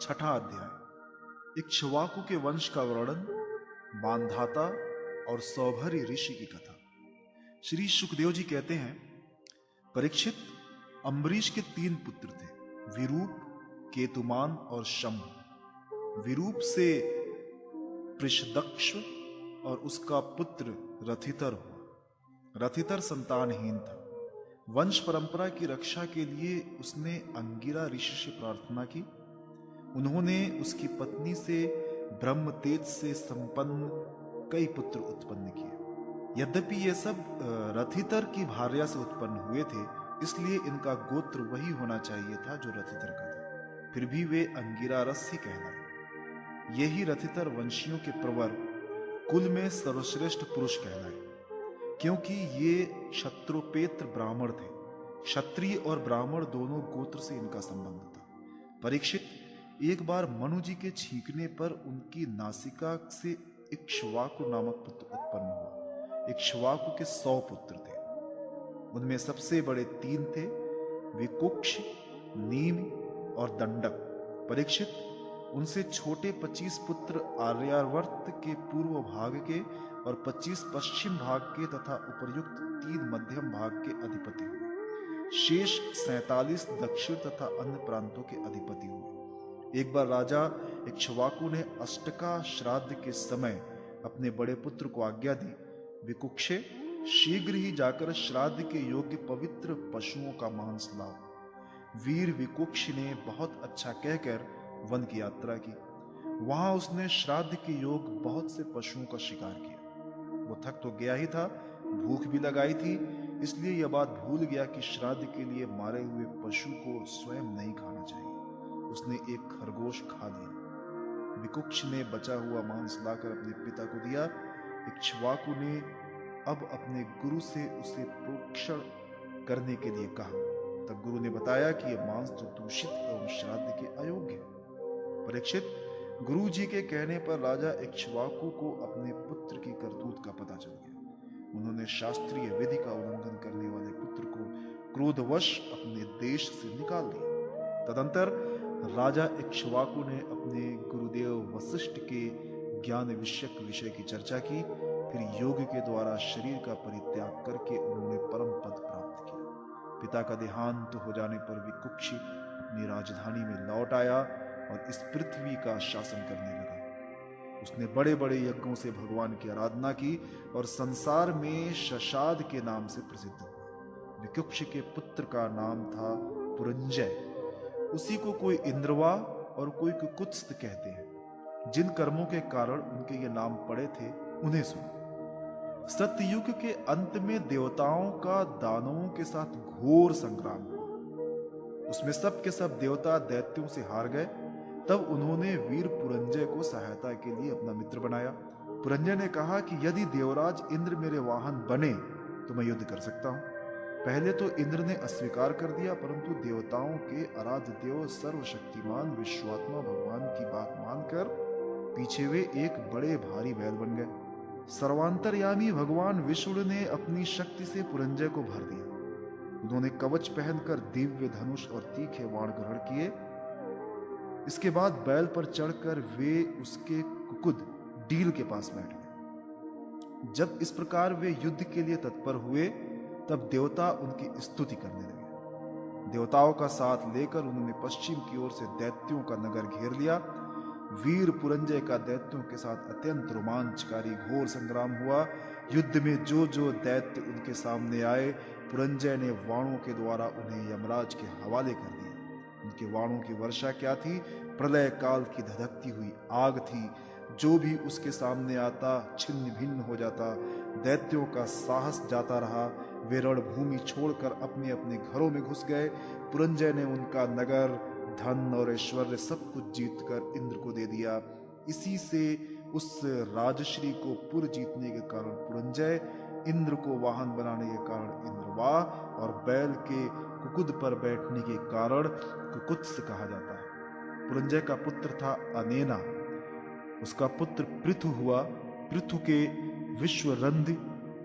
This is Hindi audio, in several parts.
छठा अध्याय। इक्ष्वाकु के वंश का वर्णन, मानधाता और सौभरी ऋषि की कथा। श्री सुखदेव जी कहते हैं, परीक्षित, अम्बरीश के 3 पुत्र थे, विरूप, केतुमान और शंभु। विरूप से पृषदक्ष और उसका पुत्र रथितर हुआ। रथितर संतानहीन था। वंश परंपरा की रक्षा के लिए उसने अंगिरा ऋषि से प्रार्थना की। उन्होंने उसकी पत्नी से ब्रह्म तेज से संपन्न कई पुत्र उत्पन्न किए। यद्यपि ये सब रथितर की भार्या से उत्पन्न हुए थे, इसलिए इनका गोत्र वही होना चाहिए था जो रथितर का था। फिर भी वे अंगिरा रस ही कहलाए। यही रथितर वंशियों के प्रवर, कुल में सर्वश्रेष्ठ पुरुष कहलाए, क्योंकि ये क्षत्रोपेत्र ब्राह्मण थे। क्षत्रिय और ब्राह्मण दोनों गोत्र से इनका संबंध था। परीक्षित, एक बार मनु जी के छींकने पर उनकी नासिका से इक्ष्वाकु नामक पुत्र उत्पन्न हुआ। इक्ष्वाकु के 100 पुत्र थे। उनमें सबसे बड़े 3 थे, विकुक्ष, नीम और दंडक। परीक्षित, उनसे छोटे 25 पुत्र आर्यावर्त के पूर्व भाग के और 25 पश्चिम भाग के तथा उपर्युक्त 3 मध्यम भाग के अधिपति हुए। शेष 47 दक्षिण तथा अन्य प्रांतों के अधिपति हुए। एक बार राजा इक्ष्वाकु ने अष्टका श्राद्ध के समय अपने बड़े पुत्र को आज्ञा दी, विकुक्षे, शीघ्र ही जाकर श्राद्ध के योग्य पवित्र पशुओं का मांस लाओ। वीर विकुक्ष ने बहुत अच्छा कहकर वन की यात्रा की। वहां उसने श्राद्ध के योग बहुत से पशुओं का शिकार किया। वो थक तो गया ही था, भूख भी लगाई थी, इसलिए यह बात भूल गया कि श्राद्ध के लिए मारे हुए पशु को स्वयं नहीं खाना चाहिए। उसने एक खरगोश खा लिया। विकुक्ष ने बचा हुआ मांस लाकर अपने पिता को दिया। इक्ष्वाकु ने अब अपने गुरु से उसे प्रोक्षण करने के लिए कहा। तब गुरु ने बताया कि यह मांस तो दूषित एवं श्राद्ध के अयोग्य है। परीक्षित, गुरु जी के कहने पर राजा इक्ष्वाकु को अपने पुत्र की करतूत का पता चल गया। उन्होंने शास्त्रीय विधि का उल्लंघन करने वाले पुत्र को क्रोधवश अपने देश से निकाल दिया। तदंतर राजा इक्ष्वाकु ने अपने गुरुदेव वशिष्ठ के ज्ञान विषयक विषय की चर्चा की। फिर योग के द्वारा शरीर का परित्याग करके उन्होंने परम पद प्राप्त किया। पिता का देहांत हो जाने पर विकुक्षी अपनी राजधानी में लौट आया और इस पृथ्वी का शासन करने लगा। उसने बड़े बड़े यज्ञों से भगवान की आराधना की और संसार में शशाद के नाम से प्रसिद्ध हुआ। विकुक्ष के पुत्र का नाम था पुरंजय। उसी को कोई इंद्रवा और कोई कुकुत्स्थ कहते हैं। जिन कर्मों के कारण उनके ये नाम पड़े थे, उन्हें सुनो। सत्ययुग के अंत में देवताओं का दानवों के साथ घोर संग्राम हुआ। उसमें सब के सब देवता दैत्यों से हार गए। तब उन्होंने वीर पुरंजय को सहायता के लिए अपना मित्र बनाया। पुरंजय ने कहा कि यदि देवराज इंद्र मेरे वाहन बने तो मैं युद्ध कर सकता हूं। पहले तो इंद्र ने अस्वीकार कर दिया, परंतु देवताओं के आराध्य देव सर्वशक्तिमान विश्वात्मा भगवान की बात मानकर पीछे वे एक बड़े भारी बैल बन गए। सर्वांतर्यामी भगवान विष्णु ने अपनी शक्ति से पुरंजय को भर दिया। उन्होंने कवच पहनकर दिव्य धनुष और तीखे बाण ग्रहण किए। इसके बाद बैल पर चढ़कर वे उसके कुकुद डील के पास बैठ गए। जब इस प्रकार वे युद्ध के लिए तत्पर हुए, तब देवता उनकी स्तुति करने लगे। देवताओं का साथ लेकर उन्होंने पश्चिम की ओर से दैत्यों का नगर घेर लिया। वीर पुरंजय का दैत्यों के साथ अत्यंत रोमांचकारी घोर संग्राम हुआ। युद्ध में जो जो दैत्य उनके सामने आए, पुरंजय ने वाणों के द्वारा उन्हें यमराज के हवाले कर दिया। उनके वाणों की वर्षा क्या थी? प्रलय काल की धधकती हुई आग थी। जो भी उसके सामने आता छिन्न भिन्न हो जाता। दैत्यों का साहस जाता रहा। वे रणभूमि छोड़कर अपने अपने घरों में घुस गए। पुरंजय ने उनका नगर, धन और ऐश्वर्य सब कुछ जीतकर इंद्र को दे दिया। इसी से उस राजश्री को पुर जीतने के कारण पुरंजय, इंद्र को वाहन बनाने के कारण इंद्रवा और बैल के कुकुद पर बैठने के कारण कुकुत्स कहा जाता है। पुरंजय का पुत्र था अनेना। उसका पुत्र पृथु हुआ। पृथु के विश्वरंध,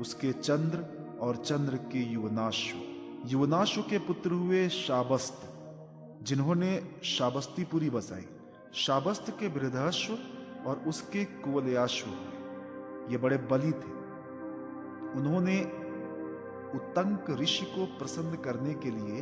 उसके चंद्र और चंद्र के युवनाशु। युवनाशु के पुत्र हुए शाबस्त, जिन्होंने शाबस्तीपुरी बसाई। शाबस्त के बृहदाश्व और उसके कुवलयाश्व हुए। ये बड़े बली थे। उन्होंने उत्तंक ऋषि को प्रसन्न करने के लिए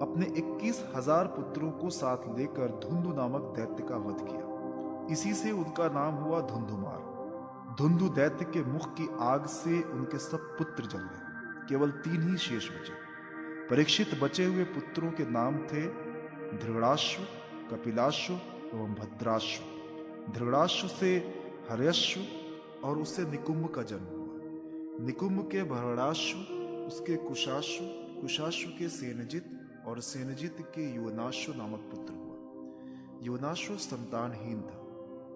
अपने 21,000 पुत्रों को साथ लेकर धुंधु नामक दैत्य का वध किया। इसी से उनका नाम हुआ धुंधुमार। धुंधु दैत्य के मुख की आग से उनके सब पुत्र जल गए, केवल 3 ही शेष बचे। परीक्षित बचे हुए पुत्रों के नाम थे धृगणाश्व, कपिलाश्व एवं भद्राश्व। धृगणाश्व से हर्यश्व और उससे निकुंभ का जन्म हुआ। निकुंभ के भरणाश्व, उसके कुशाश्व, कुशाश्व के सेनजित और सेनजित के युवनाश्व नामक पुत्र हुआ। युवनाश्व संतानहीन था,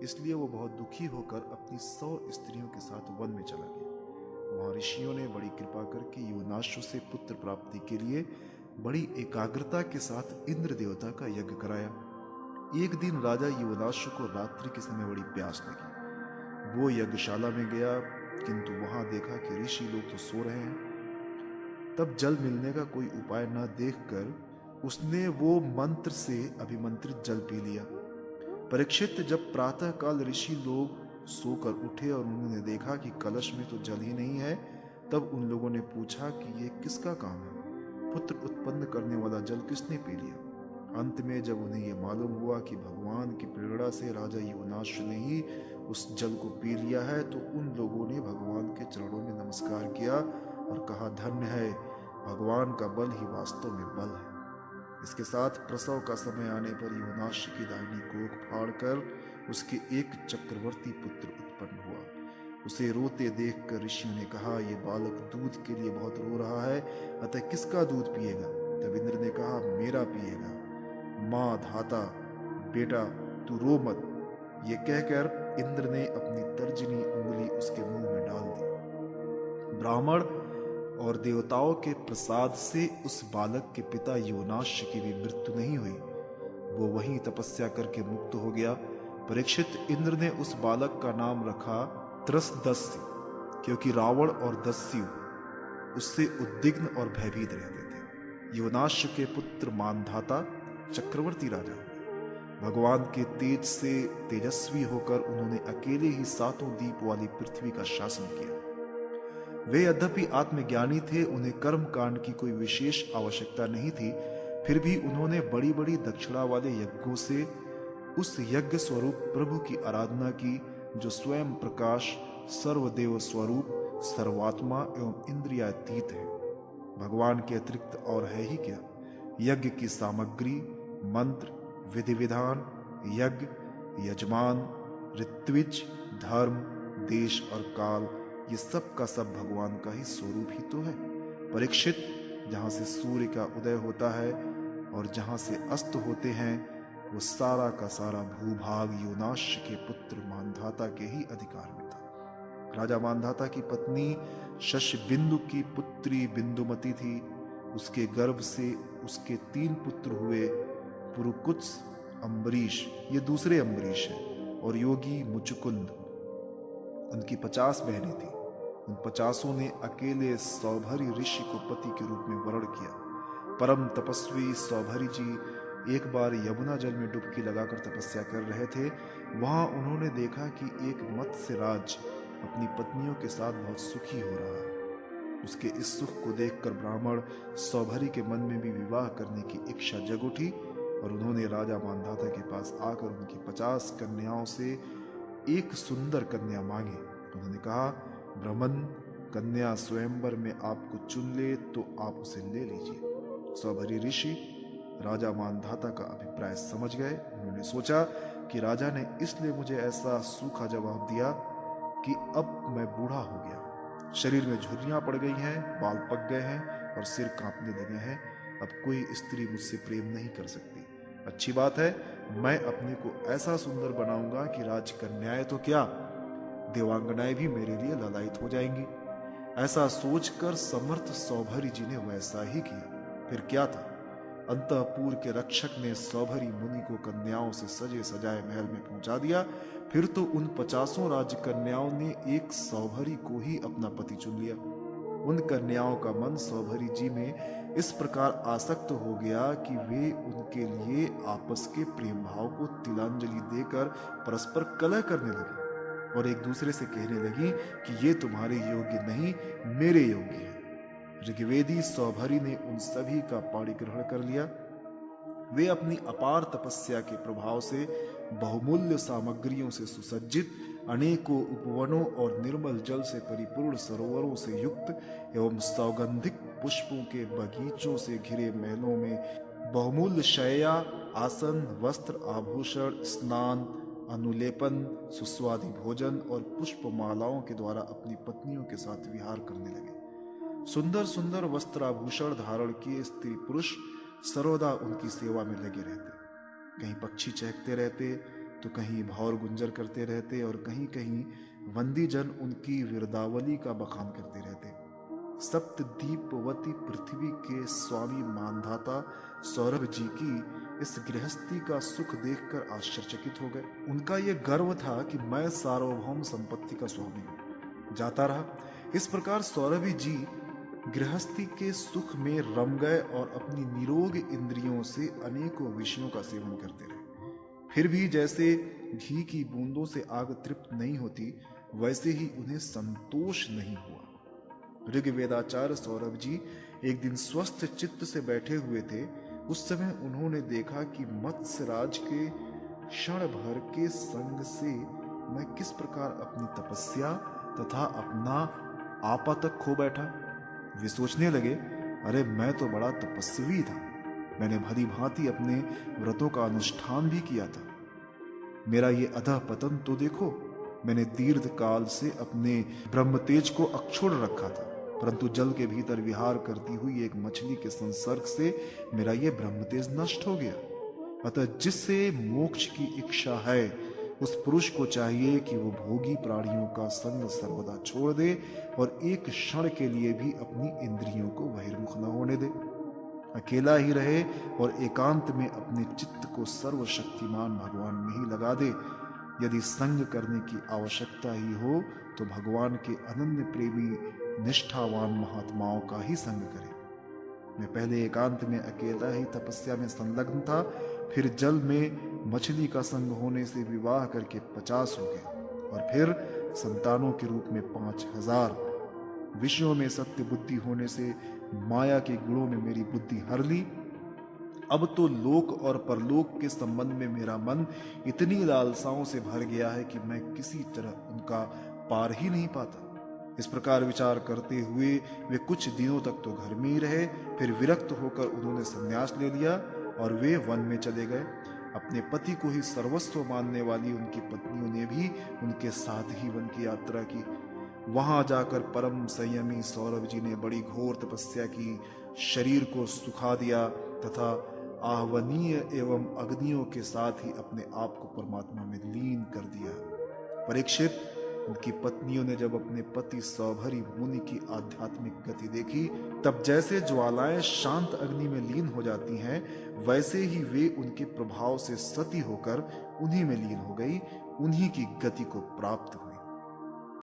इसलिए वो बहुत दुखी होकर अपनी 100 स्त्रियों के साथ वन में चला गया। वहां ऋषियों ने बड़ी कृपा करके युवनाश्व से पुत्र प्राप्ति के लिए बड़ी एकाग्रता के साथ इंद्र देवता का यज्ञ कराया। एक दिन राजा युवनाश्व को रात्रि के समय बड़ी प्यास लगी। वो यज्ञशाला में गया, किंतु वहां देखा कि ऋषि लोग तो सो रहे हैं। तब जल मिलने का कोई उपाय न देखकर उसने वो मंत्र से अभिमंत्रित जल पी लिया। परीक्षित जब प्रातः काल ऋषि लोग सोकर उठे और उन्होंने देखा कि कलश में तो जल ही नहीं है, तब उन लोगों ने पूछा कि ये किसका काम है? पुत्र उत्पन्न करने वाला जल किसने पी लिया? अंत में जब उन्हें यह मालूम हुआ कि भगवान की प्रेरणा से राजा युवनाश्व ने ही उस जल को पी लिया है, तो उन लोगों ने भगवान के चरणों में नमस्कार किया और कहा, धन्य है, भगवान का बल ही वास्तव में बल है। इसके साथ प्रसव का समय आने पर युवनाश्व की दाहिनी कोख फाड़कर उसके एक चक्रवर्ती पुत्र उत्पन्न हुआ। उसे रोते देखकर ऋषियों ने कहा, ये बालक दूध के लिए बहुत रो रहा है, अतः किसका दूध पिएगा? तब इंद्र ने कहा, मेरा पिएगा। माँ धाता, बेटा तू रो मत। ये कहकर इंद्र ने अपनी तर्जनी उंगली उसके मुंह में डाल दी। ब्राह्मण और देवताओं के प्रसाद से उस बालक के पिता युवनाश्व की भी मृत्यु नहीं हुई। वो वहीं तपस्या करके मुक्त हो गया। परीक्षित, इंद्र ने उस बालक का नाम रखा त्रसदस्य, क्योंकि रावण और दस्यु उससे उद्विग्न और भयभीत रहते थे। युवनाश्व के पुत्र मानधाता चक्रवर्ती राजा हुए। भगवान के तेज से तेजस्वी होकर उन्होंने अकेले ही 7 द्वीप वाली पृथ्वी का शासन किया। वे यद्यपि आत्मज्ञानी थे, उन्हें कर्म कांड की कोई विशेष आवश्यकता नहीं थी, फिर भी उन्होंने बड़ी बड़ी दक्षिणा वाले यज्ञों से उस यज्ञ स्वरूप प्रभु की आराधना की, जो स्वयं प्रकाश, सर्वदेव स्वरूप, सर्वात्मा एवं इंद्रियातीत है। भगवान के अतिरिक्त और है ही क्या? यज्ञ की सामग्री, मंत्र, विधि विधान, यज्ञ, यजमान, ऋत्विज, धर्म, देश और काल, ये सब का सब भगवान का ही स्वरूप ही तो है। परीक्षित, जहां से सूर्य का उदय होता है और जहां से अस्त होते हैं, वो सारा का सारा भूभाग युवनाश्व के पुत्र मानधाता के ही अधिकार में था। राजा मानधाता की पत्नी शशबिंदु की पुत्री बिंदुमती थी। उसके गर्भ से उसके 3 पुत्र हुए, पुरुकुत्स, अम्बरीश, ये दूसरे अम्बरीश हैं, और योगी मुचुकुंद। उनकी 50 बहनें थीं। उन 50 ने अकेले सौभरी ऋषि को पति के रूप में वरण किया। परम तपस्वी सौभरी जी एक बार यमुना जल में डुबकी लगाकर तपस्या कर रहे थे। वहां उन्होंने देखा कि एक मत्स्यराज अपनी पत्नियों के साथ बहुत सुखी हो रहा है। उसके इस सुख को देखकर ब्राह्मण सौभरी के मन में भी विवाह करने की इच्छा जग उठी और उन्होंने राजा मानधाता के पास आकर उनकी 50 कन्याओं से एक सुंदर कन्या मांगी। उन्होंने कहा, ब्राह्मण, कन्या स्वयंवर में आपको चुन ले तो आप उसे ले लीजिए। सौभरी ऋषि राजा मानधाता का अभिप्राय समझ गए। उन्होंने सोचा कि राजा ने इसलिए मुझे ऐसा सूखा जवाब दिया कि अब मैं बूढ़ा हो गया, शरीर में झुर्रियां पड़ गई हैं, बाल पक गए हैं और सिर कांपने लगे हैं। अब कोई स्त्री मुझसे प्रेम नहीं कर सकती। अच्छी बात है, मैं अपने को ऐसा सुंदर बनाऊंगा कि राजकन्याएं तो क्या, देवांगनाएं भी मेरे लिए ललायित हो जाएंगी। ऐसा सोचकर समर्थ सौभरी जी ने वैसा ही किया। फिर क्या था, अंतःपुर के रक्षक ने सौभरी मुनि को कन्याओं से सजे सजाए महल में पहुंचा दिया। फिर तो उन 50 राजकन्याओं ने एक सौभरी को ही अपना पति चुन लिया। उन कन्याओं का मन सौभरी जी में इस प्रकार आसक्त हो गया कि वे उनके लिए आपस के प्रेम भाव को तिलांजलि देकर परस्पर कलह करने लगी और एक दूसरे से कहने लगी कि ये तुम्हारे योग्य नहीं, मेरे योग्य है। ऋग्वेदी सौभरी ने उन सभी का पाणी ग्रहण कर लिया। वे अपनी अपार तपस्या के प्रभाव से बहुमूल्य सामग्रियों से सुसज्जित, अनेकों उपवनों और निर्मल जल से परिपूर्ण सरोवरों से युक्त एवं सौगंधिक पुष्पों के बगीचों से घिरे महलों में बहुमूल्य शैया, आसन, वस्त्र, आभूषण, स्नान, अनुलेपन, सुस्वादु भोजन और पुष्पमालाओं के द्वारा अपनी पत्नियों के साथ विहार करने लगे। सुंदर सुंदर वस्त्राभूषण धारण किए स्त्री पुरुष सर्वदा उनकी सेवा में लगे रहते। कहीं पक्षी चहकते रहते तो कहीं भौर गुंजर करते रहते और कहीं कहीं वंदीजन उनकी विरदावली का बखान करते रहते। सप्तदीपवती पृथ्वी के स्वामी मानधाता सौरभ जी की इस गृहस्थी का सुख देखकर आश्चर्यचकित हो गए। उनका यह गर्व था कि मैं सार्वभौम संपत्ति का स्वामी हूं। जाता रहा। इस प्रकार सौरभी जी गृहस्थी के सुख में रम गए और अपनी निरोग इंद्रियों से अनेकों विषयों का सेवन करते रहे। फिर भी जैसे घी की बूंदों से आग तृप्त नहीं होती, वैसे ही उन्हें संतोष नहीं हुआ। ऋग्वेदाचार्य सौरभ जी एक दिन स्वस्थ चित्त से बैठे हुए थे। उस समय उन्होंने देखा कि मत्स्यराज के क्षण भर के संग से मैं किस प्रकार अपनी तपस्या तथा अपना आपा तक खो बैठा। वे सोचने लगे, अरे मैं तो बड़ा तपस्वी था, मैंने भली भांति अपने व्रतों का अनुष्ठान भी किया था। मेरा ये अधः पतन तो देखो, मैंने दीर्घ काल से अपने ब्रह्म तेज को अक्षुण्ण रखा था, परंतु जल के भीतर विहार करती हुई एक मछली के संसर्ग से मेरा ये ब्रह्म तेज नष्ट हो गया। अतः जिससे मोक्ष की इच्छा है, उस पुरुष को चाहिए कि वो भोगी प्राणियों का संग सर्वदा छोड़ दे और एक क्षण के लिए भी अपनी इंद्रियों को बहिर्मुख न होने दे। अकेला ही रहे और एकांत में अपने चित्त को सर्वशक्तिमान भगवान में ही लगा दे। यदि संग करने की आवश्यकता ही हो तो भगवान के अनन्य प्रेमी निष्ठावान महात्माओं का ही संग करे। मैं पहले एकांत में अकेला ही तपस्या में संलग्न था, फिर जल में मछली का संग होने से विवाह करके 50 हो गए और फिर संतानों के रूप में 5000। विषयों में सत्य बुद्धि होने से माया के गुणों ने मेरी बुद्धि हर ली। अब तो लोक और परलोक के संबंध में मेरा मन इतनी लालसाओं से भर गया है कि मैं किसी तरह उनका पार ही नहीं पाता। इस प्रकार विचार करते हुए वे कुछ दिनों तक तो घर में ही रहे, फिर विरक्त होकर उन्होंने संन्यास ले लिया और वे वन में चले गए। अपने पति को ही सर्वस्व मानने वाली उनकी पत्नियों ने भी उनके साथ ही वन की यात्रा की। वहां जाकर परम संयमी सौरभ जी ने बड़ी घोर तपस्या की, शरीर को सुखा दिया तथा आहवनीय एवं अग्नियों के साथ ही अपने आप को परमात्मा में लीन कर दिया। परीक्षित, उनकी पत्नियों ने जब अपने पति सौभरी मुनि की आध्यात्मिक गति देखी, तब जैसे ज्वालाएं शांत अग्नि में लीन हो जाती हैं, वैसे ही वे उनके प्रभाव से सती होकर उन्हीं में लीन हो गई, उन्हीं की गति को प्राप्त हुई।